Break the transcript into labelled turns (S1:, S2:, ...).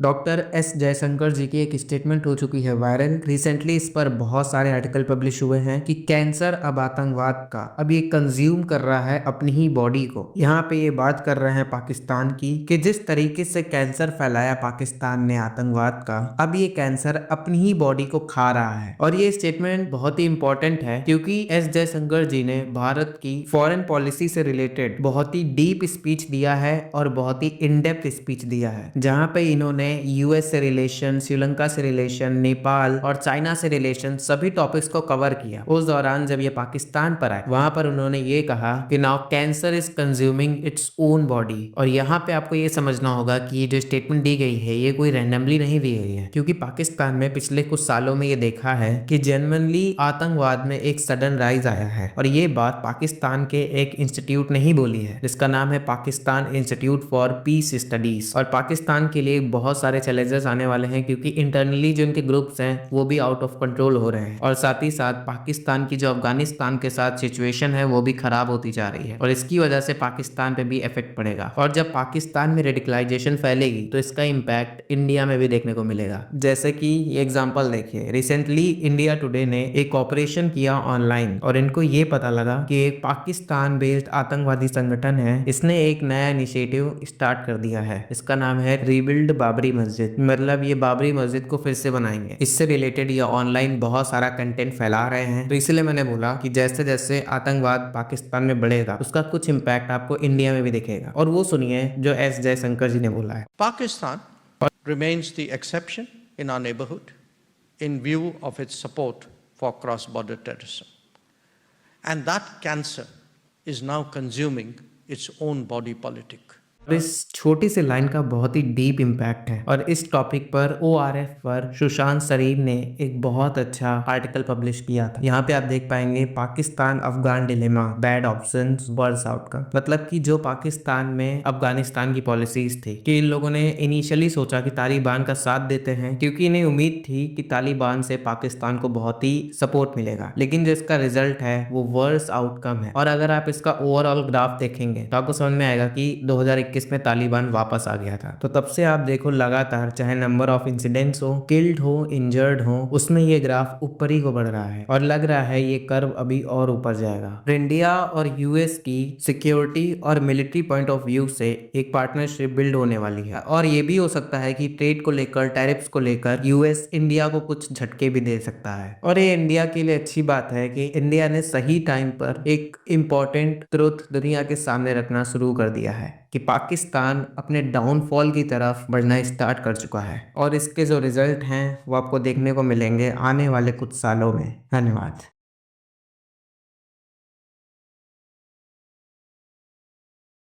S1: Doctor S Jaishankar जी की एक statement हो चुकी है वायरल। रिसेंटली इस पर बहुत सारे आर्टिकल पब्लिश हुए हैं कि कैंसर अब आतंकवाद का अब ये कंज्यूम कर रहा है अपनी ही बॉडी को। यहाँ पे ये बात कर रहे हैं पाकिस्तान की कि जिस तरीके से कैंसर फैलाया पाकिस्तान ने आतंकवाद का, अब ये कैंसर अपनी ही बॉडी को खा रहा है। और ये स्टेटमेंट बहुत ही इंपॉर्टेंट है क्योंकि एस जयशंकर जी ने भारत की फॉरेन पॉलिसी से रिलेटेड बहुत ही डीप स्पीच दिया है और बहुत ही इन डेप्थ स्पीच दिया है, जहाँ पे इन्होंने यूएस से रिलेशन, श्रीलंका से रिलेशन, नेपाल और चाइना से रिलेशन सभी टॉपिक्स को कवर किया। उस दौरान जब ये पाकिस्तान पर आए, वहां पर उन्होंने ये कहा कि now cancer is consuming its own body. और यहाँ पे आपको ये समझना होगा कि ये जो स्टेटमेंट दी गई है ये कोई रैंडमली नहीं दी गई है, क्योंकि पाकिस्तान में पिछले कुछ सालों में ये देखा है कि जेन्युइनली आतंकवाद में एक सडन राइज आया है। और ये बात पाकिस्तान के एक इंस्टीट्यूट ने ही बोली है जिसका नाम है Pakistan institute for piece studies. और पाकिस्तान के लिए बहुत सारे चैलेंजेस आने वाले हैं क्योंकि इंटरनली जो इनके ग्रुप्स हैं वो भी आउट ऑफ कंट्रोल हो रहे हैं, और साथ ही साथ पाकिस्तान की जो अफगानिस्तान के साथ सिचुएशन है वो भी खराब होती जा रही है, और इसकी वजह से पाकिस्तान पे भी इफेक्ट पड़ेगा। और जब पाकिस्तान में रेडिकलाइजेशन फैलेगी तो इसका इम्पैक्ट इंडिया में भी देखने को मिलेगा। जैसे कि एग्जाम्पल देखिए, रिसेंटली इंडिया टुडे ने एक ऑपरेशन किया ऑनलाइन, और इनको ये पता लगा कि एक पाकिस्तान बेस्ड आतंकवादी संगठन है, इसने एक नया इनिशिएटिव स्टार्ट कर दिया है। इसका नाम है रीबिल्ड बाबरी मस्जिद। मतलब ये बाबरी मस्जिद को फिर से बनाएंगे। इससे रिलेटेड ये ऑनलाइन बहुत सारा कंटेंट फैला रहे हैं। तो इसलिए मैंने बोला कि जैसे जैसे आतंकवाद पाकिस्तान में बढ़ेगा उसका कुछ इम्पैक्ट आपको इंडिया में भी दिखेगा। और वो सुनिए जो एस जयशंकर जी ने बोला है।
S2: Pakistan remains the exception in our neighborhood in view of its support for cross-border terrorism. And that cancer is now consuming its own body politic.
S1: और इस छोटी सी लाइन का बहुत ही डीप इम्पैक्ट है। और इस टॉपिक पर ORF पर सुशांत शरीफ ने एक बहुत अच्छा आर्टिकल पब्लिश किया था। यहाँ पे आप देख पाएंगे Pakistan Afghan dilemma, bad options worse outcome. मतलब कि जो पाकिस्तान में अफगानिस्तान की पॉलिसीज थी कि इन लोगों ने इनिशियली सोचा कि तालिबान का साथ देते हैं क्योंकि इन्हें उम्मीद थी कि तालिबान से पाकिस्तान को बहुत ही सपोर्ट मिलेगा, लेकिन जो इसका रिजल्ट है वो वर्स आउटकम है। और अगर आप इसका ओवरऑल ग्राफ देखेंगे तो आपको समझ में आएगा कि 2021 में तालिबान वापस आ गया था। तो तब से आप देखो लगातार चाहे नंबर ऑफ इंसिडेंट्स हो, किल्ड हो, इंजर्ड हो, उसमें ये ग्राफ ऊपर ही को बढ़ रहा है, और लग रहा है ये कर्व अभी और ऊपर जाएगा। इंडिया और यूएस की सिक्योरिटी और मिलिट्री पॉइंट ऑफ व्यू से एक पार्टनरशिप बिल्ड होने वाली है, और ये भी हो सकता है कि ट्रेड को लेकर, टैरिफ्स को लेकर यूएस इंडिया को कुछ झटके भी दे सकता है। और ये इंडिया के लिए अच्छी बात है कि इंडिया ने सही टाइम पर एक इंपॉर्टेंट ट्रुथ दुनिया के सामने रखना शुरू कर दिया है कि पाकिस्तान अपने डाउनफॉल की तरफ बढ़ना स्टार्ट कर चुका है, और इसके जो रिजल्ट हैं वो आपको देखने को मिलेंगे आने वाले कुछ सालों में। धन्यवाद।